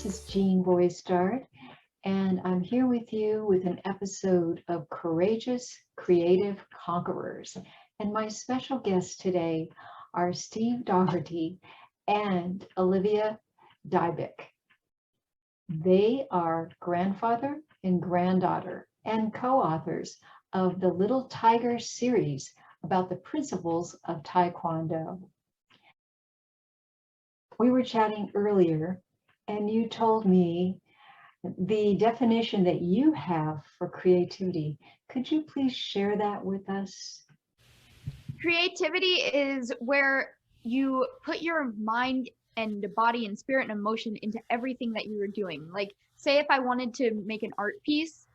This is Jean Boystard, and I'm here with you with an episode of Courageous Creative Conquerors. And my special guests today are Steve Doherty and Olivia Dybik. They are grandfather and granddaughter and co-authors of the Little Tiger series about the principles of Taekwondo. We were chatting earlier, and you told me the definition that you have for creativity. Could you please share that with us? Creativity is where you put your mind and body and spirit and emotion into everything that you were doing. Like, say if I wanted to make an art piece,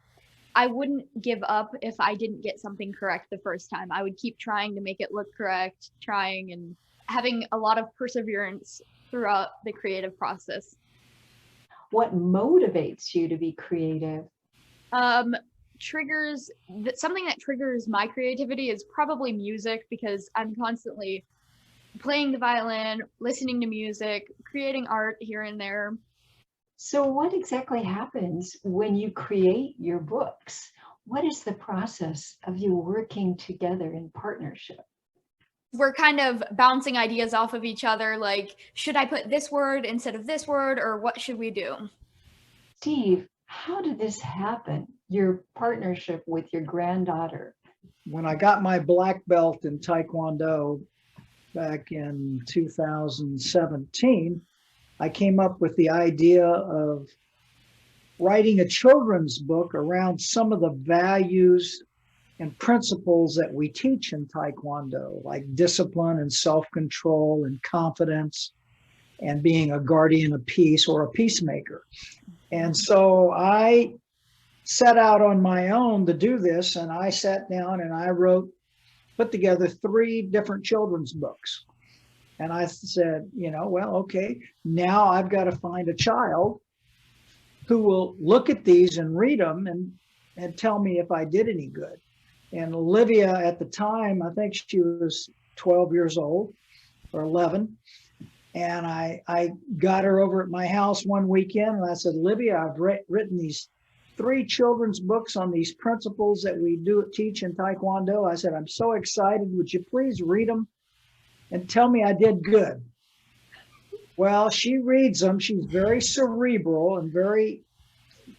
I wouldn't give up if I didn't get something correct the first time. I would keep trying to make it look correct, trying and having a lot of perseverance throughout the creative process. What motivates you to be creative? Something that triggers my creativity is probably music, because I'm constantly playing the violin, listening to music, creating art here and there. So what exactly happens when you create your books? What is the process of you working together in partnership? We're kind of bouncing ideas off of each other, like, should I put this word instead of this word, or what should we do? Steve, how did this happen, your partnership with your granddaughter? When I got my black belt in Taekwondo back in 2017, I came up with the idea of writing a children's book around some of the values and principles that we teach in Taekwondo, like discipline and self-control and confidence and being a guardian of peace or a peacemaker. And so I set out on my own to do this, and I sat down and I put together 3 different children's books. And I said, well, okay, now I've got to find a child who will look at these and read them and tell me if I did any good. And Olivia at the time, I think she was 12 years old or 11. And I got her over at my house one weekend and I said, Olivia, I've written these 3 children's books on these principles that we teach in Taekwondo. I said, I'm so excited. Would you please read them and tell me I did good? Well, she reads them. She's very cerebral and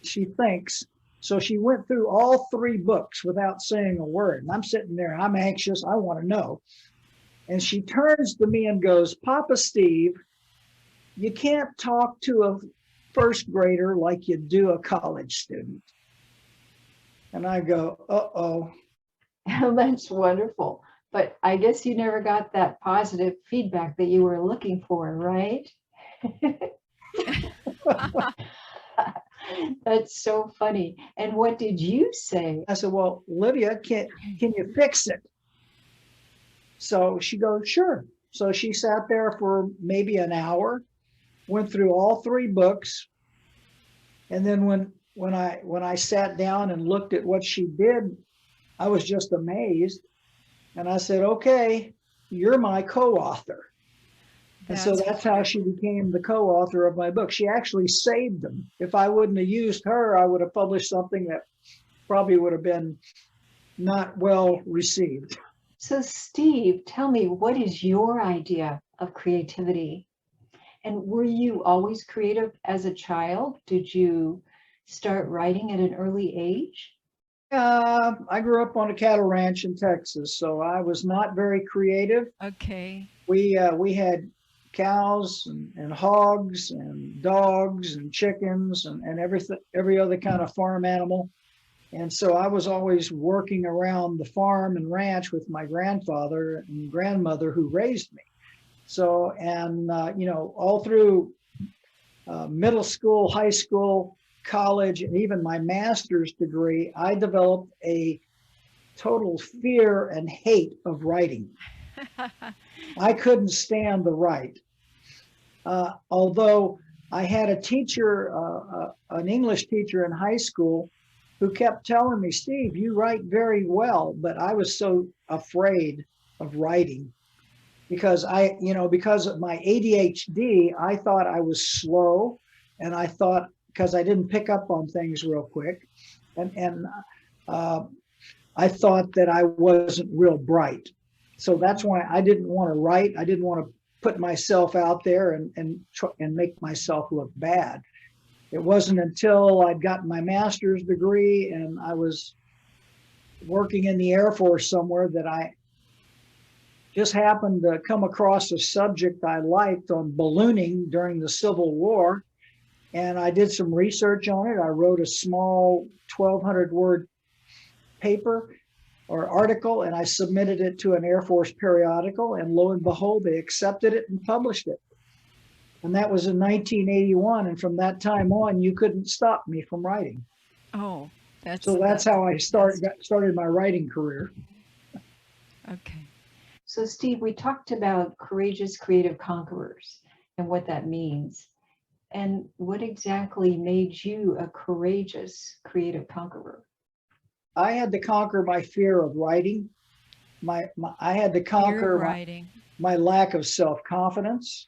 she thinks. So she went through all 3 books without saying a word. And I'm sitting there, I'm anxious, I want to know. And she turns to me and goes, Papa Steve, you can't talk to a first grader like you do a college student. And I go, uh-oh. That's wonderful. But I guess you never got that positive feedback that you were looking for, right? That's so funny. And what did you say? I said, well, Olivia, can you fix it? So she goes, sure. So she sat there for maybe an hour, went through all 3 books. And then when I sat down and looked at what she did, I was just amazed. And I said, okay, you're my co-author. And so that's how she became the co-author of my book. She actually saved them. If I wouldn't have used her, I would have published something that probably would have been not well received. So Steve, tell me, what is your idea of creativity? And were you always creative as a child? Did you start writing at an early age? I grew up on a cattle ranch in Texas, so I was not very creative. Okay. We had cows and hogs and dogs and chickens and every other kind of farm animal. And so I was always working around the farm and ranch with my grandfather and grandmother who raised me. So, and, all through middle school, high school, college, and even my master's degree, I developed a total fear and hate of writing. I couldn't stand to write. Although I had a teacher, an English teacher in high school, who kept telling me, Steve, you write very well, but I was so afraid of writing because because of my ADHD, I thought I was slow And I thought, because I didn't pick up on things real quick, and I thought that I wasn't real bright. So that's why I didn't want to write. I didn't want to put myself out there and make myself look bad. It wasn't until I'd gotten my master's degree and I was working in the Air Force somewhere that I just happened to come across a subject I liked on ballooning during the Civil War. And I did some research on it. I wrote a small 1,200 word paper or article, and I submitted it to an Air Force periodical, and lo and behold, they accepted it and published it. And that was in 1981. And from that time on, you couldn't stop me from writing. Oh, that's how I started my writing career. Okay. So Steve, we talked about courageous creative conquerors and what that means. And what exactly made you a courageous creative conqueror? I had to conquer my fear of writing. I had to conquer my lack of self-confidence.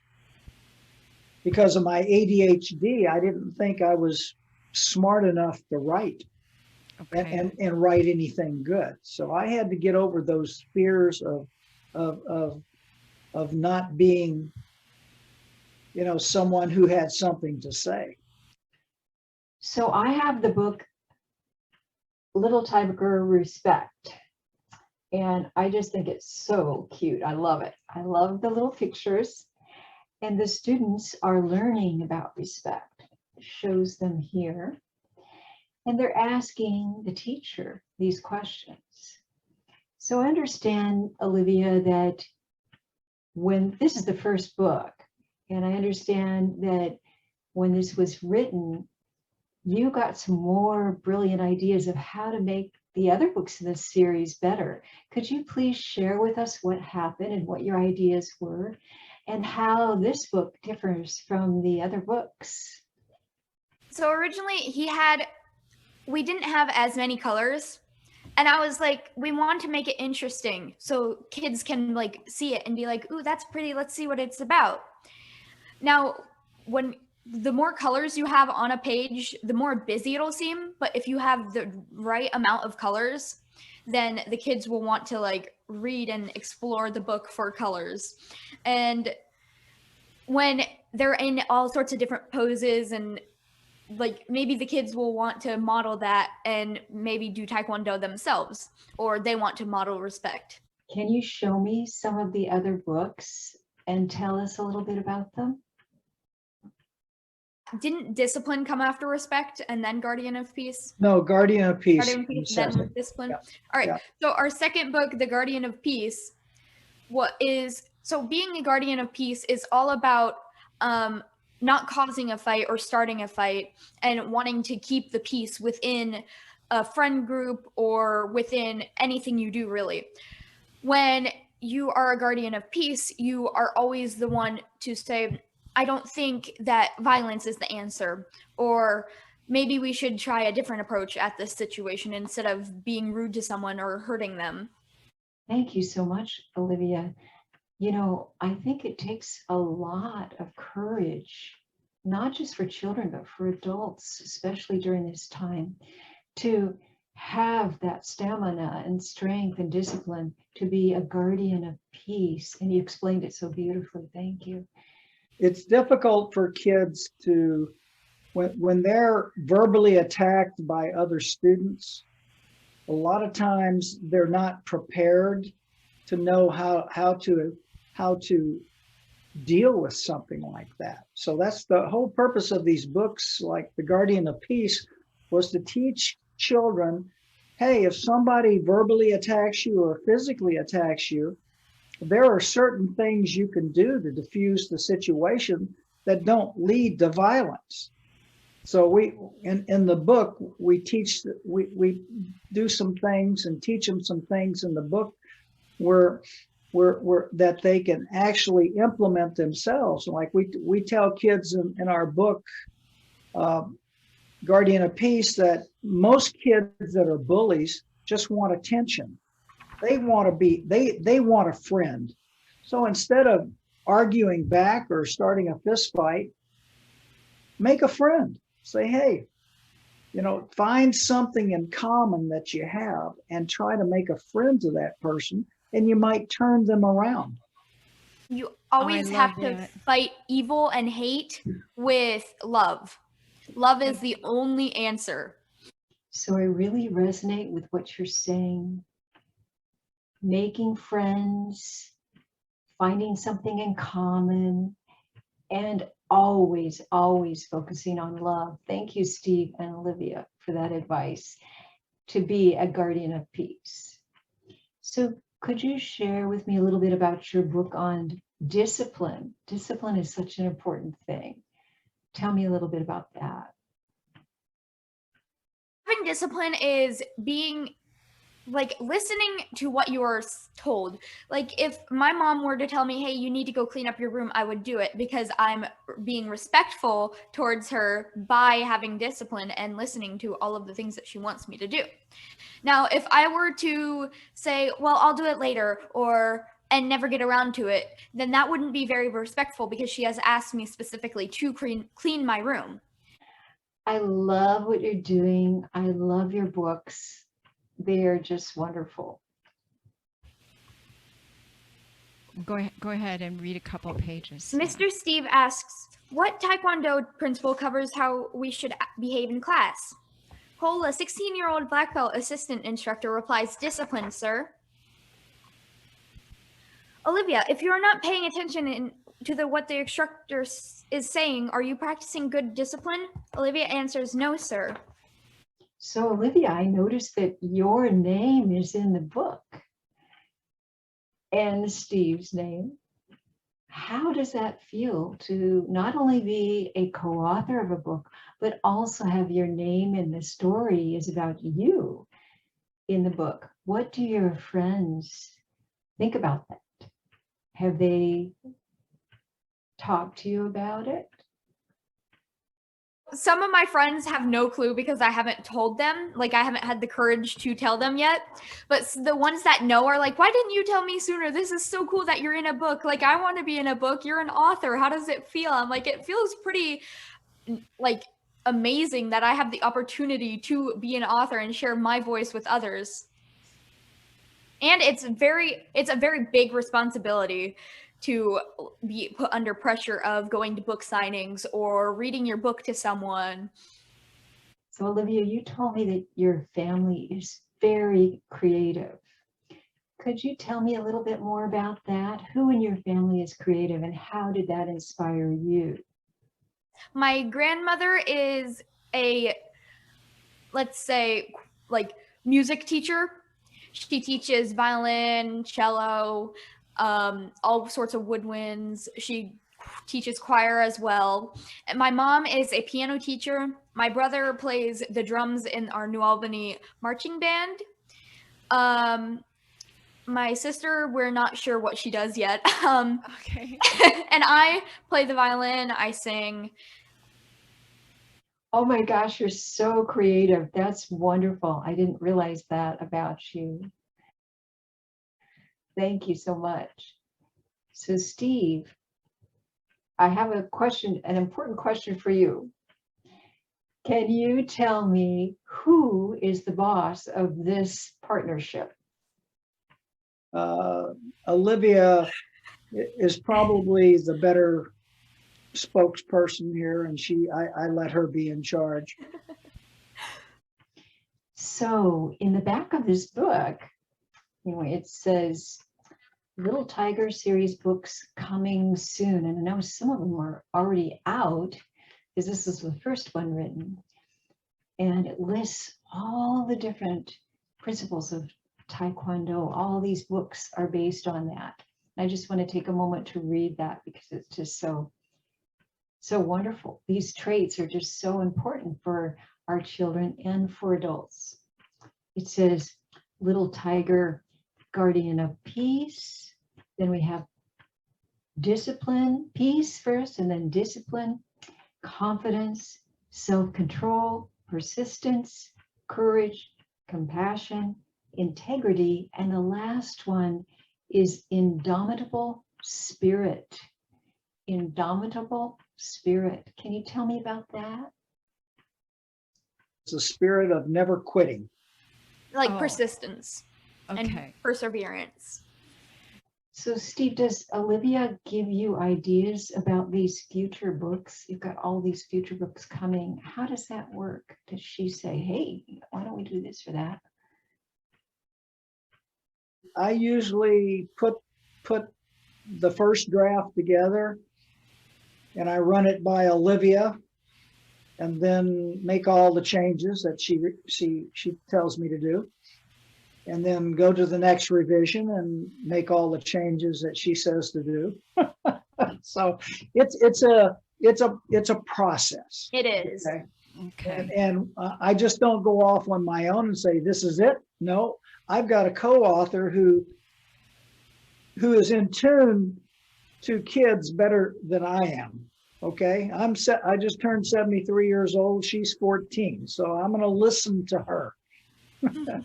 Because of my ADHD, I didn't think I was smart enough to write and write anything good. So I had to get over those fears of not being, someone who had something to say. So I have the book Little Tiger Respect, and I just think it's so cute. I love it. I love the little pictures, and the students are learning about respect. It shows them here, and they're asking the teacher these questions. So I understand, Olivia, that when this is the first book, and I understand that when this was written, you got some more brilliant ideas of how to make the other books in this series better. Could you please share with us what happened and what your ideas were and how this book differs from the other books? So originally we didn't have as many colors. And I was like, we want to make it interesting so kids can like see it and be like, ooh, that's pretty. Let's see what it's about. Now, the more colors you have on a page, the more busy it'll seem. But if you have the right amount of colors, then the kids will want to like read and explore the book for colors. And when they're in all sorts of different poses, and like maybe the kids will want to model that and maybe do Taekwondo themselves, or they want to model respect. Can you show me some of the other books and tell us a little bit about them? Didn't Discipline come after Respect and then Guardian of Peace? No, Guardian of Peace. Guardian of Peace, then Discipline. Yeah. All right. Yeah. So our second book, The Guardian of Peace, being a Guardian of Peace is all about not causing a fight or starting a fight and wanting to keep the peace within a friend group or within anything you do, really. When you are a Guardian of Peace, you are always the one to say, I don't think that violence is the answer, or maybe we should try a different approach at this situation instead of being rude to someone or hurting them. Thank you so much, Olivia. I think it takes a lot of courage, not just for children, but for adults, especially during this time, to have that stamina and strength and discipline to be a guardian of peace. And you explained it so beautifully. Thank you. It's difficult for kids to, when they're verbally attacked by other students, a lot of times they're not prepared to know how to deal with something like that. So that's the whole purpose of these books, like The Guardian of Peace, was to teach children, hey, if somebody verbally attacks you or physically attacks you, there are certain things you can do to diffuse the situation that don't lead to violence. So we, in the book, we do some things and teach them some things in the book where that they can actually implement themselves. Like we tell kids in our book, Guardian of Peace, that most kids that are bullies just want attention. They want a friend. So instead of arguing back or starting a fist fight, make a friend. Say, hey, find something in common that you have and try to make a friend to that person, and you might turn them around. You always have to fight evil and hate with love. Love is the only answer. So I really resonate with what you're saying. Making friends, finding something in common, and always, always focusing on love. Thank you, Steve and Olivia, for that advice, to be a guardian of peace. So could you share with me a little bit about your book on discipline? Discipline is such an important thing. Tell me a little bit about that. Having discipline is being listening to what you are told. Like if my mom were to tell me, hey, you need to go clean up your room, I would do it because I'm being respectful towards her by having discipline and listening to all of the things that she wants me to do. Now, if I were to say, well, I'll do it later and never get around to it, then that wouldn't be very respectful because she has asked me specifically to clean my room. I love what you're doing. I love your books. They are just wonderful. Go ahead and read a couple of pages. Mr. Steve asks, what Taekwondo principle covers how we should behave in class? Cole, a 16-year-old black belt assistant instructor, replies, discipline, sir. Olivia, if you are not paying attention to what the instructor is saying, are you practicing good discipline? Olivia answers, no, sir. So Olivia, I noticed that your name is in the book and Steve's name. How does that feel to not only be a co-author of a book, but also have your name in the story is about you in the book? What do your friends think about that? Have they talked to you about it? Some of my friends have no clue because I haven't told them. I haven't had the courage to tell them yet. But the ones that know are like, why didn't you tell me sooner? This is so cool that you're in a book. I want to be in a book. You're an author. How does it feel? I'm like, it feels pretty amazing that I have the opportunity to be an author and share my voice with others. And it's a very big responsibility to be put under pressure of going to book signings or reading your book to someone. So Olivia, you told me that your family is very creative. Could you tell me a little bit more about that? Who in your family is creative and how did that inspire you? My grandmother is a, let's say, music teacher. She teaches violin, cello, all sorts of woodwinds. She teaches choir as well. And my mom is a piano teacher. My brother plays the drums in our New Albany marching band. My sister, we're not sure what she does yet. Okay. And I play the violin, I sing. Oh my gosh, you're so creative. That's wonderful. I didn't realize that about you. Thank you so much. So Steve, I have a question, an important question for you. Can you tell me who is the boss of this partnership? Olivia is probably the better spokesperson here, and I let her be in charge. So in the back of this book, it says Little Tiger series books coming soon. And I know some of them are already out because this is the first one written. And it lists all the different principles of Taekwondo. All these books are based on that. I just want to take a moment to read that because it's just so wonderful. These traits are just so important for our children and for adults. It says, Little Tiger, guardian of peace. Then we have discipline, peace first, and then discipline, confidence, self-control, persistence, courage, compassion, integrity, and the last one is indomitable spirit. Indomitable spirit. Can you tell me about that? It's a spirit of never quitting. Like Oh. persistence and Okay. perseverance. So Steve, does Olivia give you ideas about these future books? You've got all these future books coming. How does that work? Does she say, hey, why don't we do this or that? I usually put the first draft together and I run it by Olivia and then make all the changes that she tells me to do, and then go to the next revision and make all the changes that she says to do. So it's a process. It is. Okay. Okay. And I just don't go off on my own and say, this is it. No, I've got a co-author who is in tune to kids better than I am. Okay. I just turned 73 years old. She's 14. So I'm going to listen to her.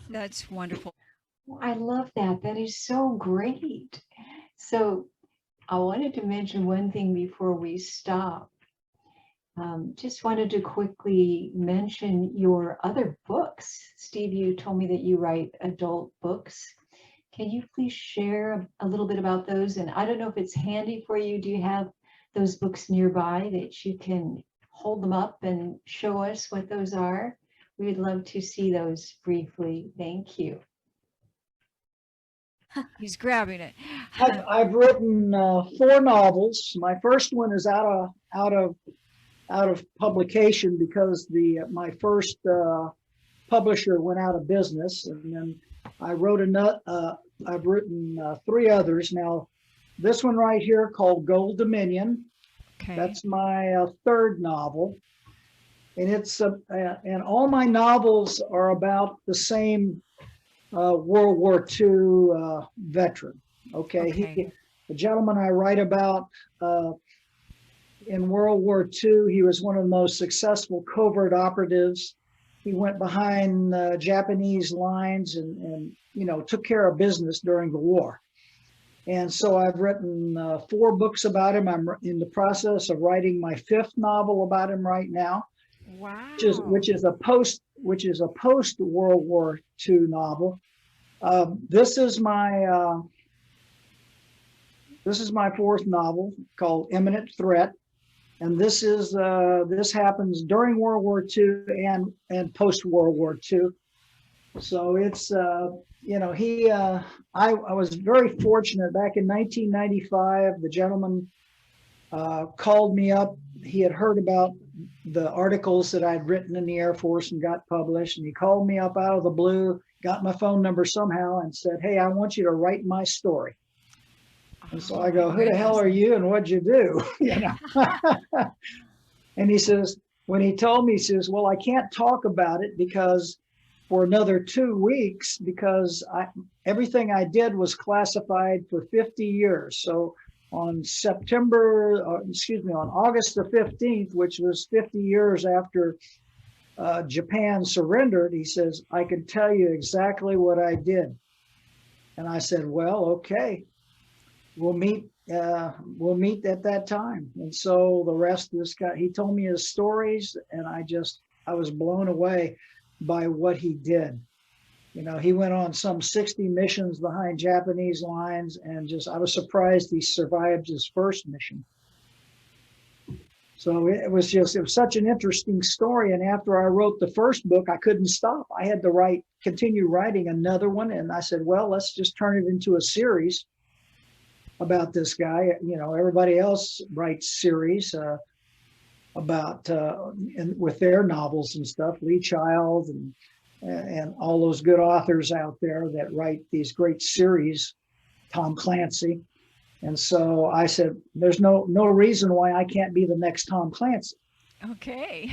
That's wonderful. Well, I love that. That is so great. So I wanted to mention one thing before we stop. Just wanted to quickly mention your other books. Steve, you told me that you write adult books. Can you please share a little bit about those? And I don't know if it's handy for you. Do you have those books nearby that you can hold them up and show us what those are? We'd love to see those briefly. Thank you. He's grabbing it. I've written 4 novels. My first one is out of publication because my first publisher went out of business, and then I wrote I've written 3 others. Now, this one right here called Gold Dominion. Okay. That's my 3rd novel, and and all my novels are about the same World War II veteran. Okay. Okay. The gentleman I write about in World War II, he was one of the most successful covert operatives. He went behind Japanese lines and took care of business during the war. And so I've written 4 books about him. I'm in the process of writing my 5th novel about him right now. Wow. which is a post World War II novel. This is my 4th novel called Imminent Threat, and this happens during World War II and post World War II. So it's I was very fortunate. Back in 1995, the gentleman called me up. He had heard about the articles that I'd written in the Air Force and got published, and he called me up out of the blue, got my phone number somehow, and said, hey, I want you to write my story. And so I go, who the hell are you and what'd you do? And he says, when he told me, he says, well, I can't talk about it because for another 2 weeks, because everything I did was classified for 50 years. So on August the 15th, which was 50 years after Japan surrendered, he says, I can tell you exactly what I did. And I said, well, okay, we'll meet at that time. And so the rest of this guy, he told me his stories, and I was blown away by what he did. He went on some 60 missions behind Japanese lines, and I was surprised he survived his first mission. So it was such an interesting story. And after I wrote the first book, I couldn't stop. I had to continue writing another one. And I said, well, let's just turn it into a series about this guy. Everybody else writes series about with their novels and stuff, Lee Child and all those good authors out there that write these great series, Tom Clancy. And so I said, there's no reason why I can't be the next Tom Clancy. Okay.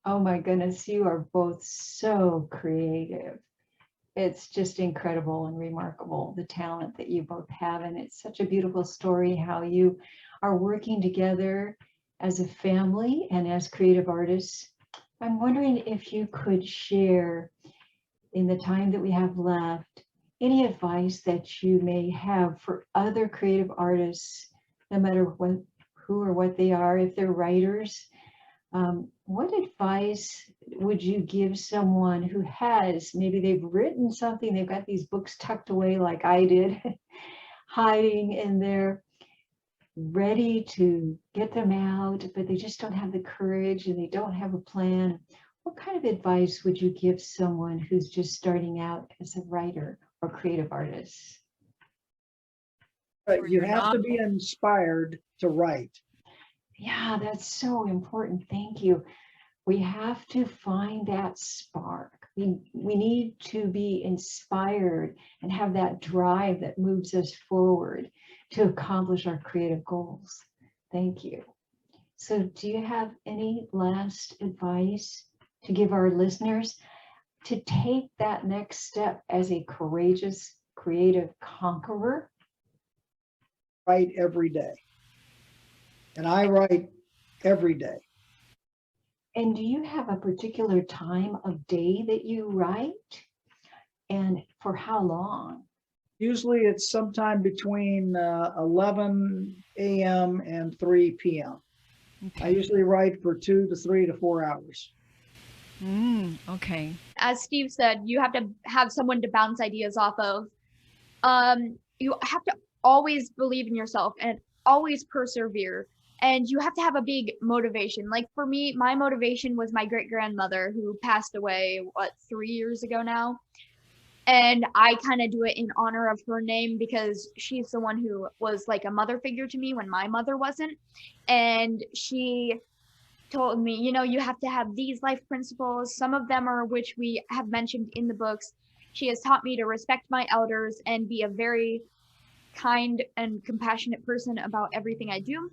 Oh my goodness, you are both so creative. It's just incredible and remarkable, the talent that you both have. And it's such a beautiful story how you are working together as a family and as creative artists. I'm wondering if you could share, in the time that we have left, any advice that you may have for other creative artists no matter who or what they are, if they're writers. What advice would you give someone who has, maybe they've written something, they've got these books tucked away like I did, hiding, and they're ready to get them out, but they just don't have the courage and they don't have a plan? What kind of advice would you give someone who's just starting out as a writer or creative artist? You have to be inspired to write. Yeah, that's so important. Thank you. We have to find that spark. We need to be inspired and have that drive that moves us forward to accomplish our creative goals. Thank you. So do you have any last advice to give our listeners to take that next step as a courageous creative conqueror? Write every day. And I write every day. And do you have a particular time of day that you write? And for how long? Usually it's sometime between 11 a.m. and 3 p.m. Okay. I usually write for 2 to 3 to 4 hours. Okay. As Steve said, you have to have someone to bounce ideas off of. You have to always believe in yourself and always persevere. And you have to have a big motivation. Like for me, my motivation was my great-grandmother who passed away, 3 years ago now. And I kind of do it in honor of her name because she's the one who was like a mother figure to me when my mother wasn't. And she told me, you have to have these life principles. Some of them are which we have mentioned in the books. She has taught me to respect my elders and be a very kind and compassionate person about everything I do.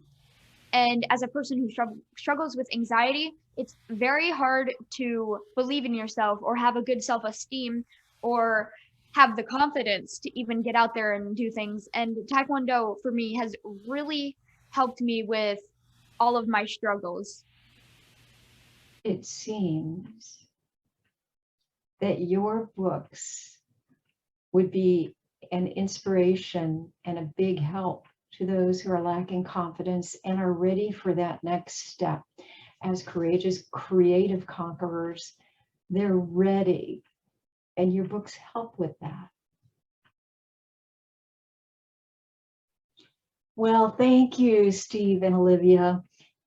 And as a person who struggles with anxiety, it's very hard to believe in yourself or have a good self-esteem or have the confidence to even get out there and do things. And Taekwondo for me has really helped me with all of my struggles. It seems that your books would be an inspiration and a big help to those who are lacking confidence and are ready for that next step as courageous creative conquerors. They're ready, and your books help with that. Well, thank you, Steve and Olivia.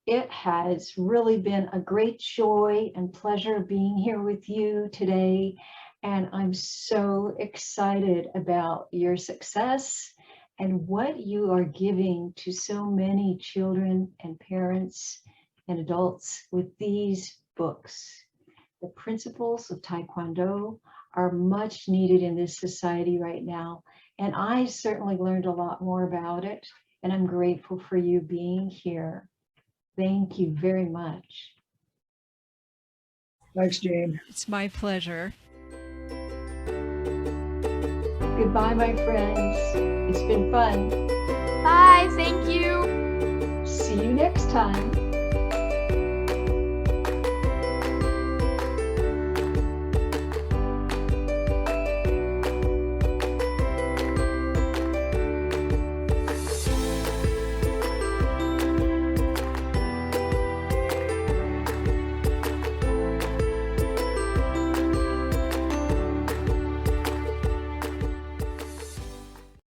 It has really been a great joy and pleasure being here with you today. And I'm so excited about your success and what you are giving to so many children and parents and adults with these books. The principles of Taekwondo are much needed in this society right now. And I certainly learned a lot more about it. And I'm grateful for you being here. Thank you very much. Thanks, Jane. It's my pleasure. Goodbye, my friends. It's been fun. Bye, thank you. See you next time.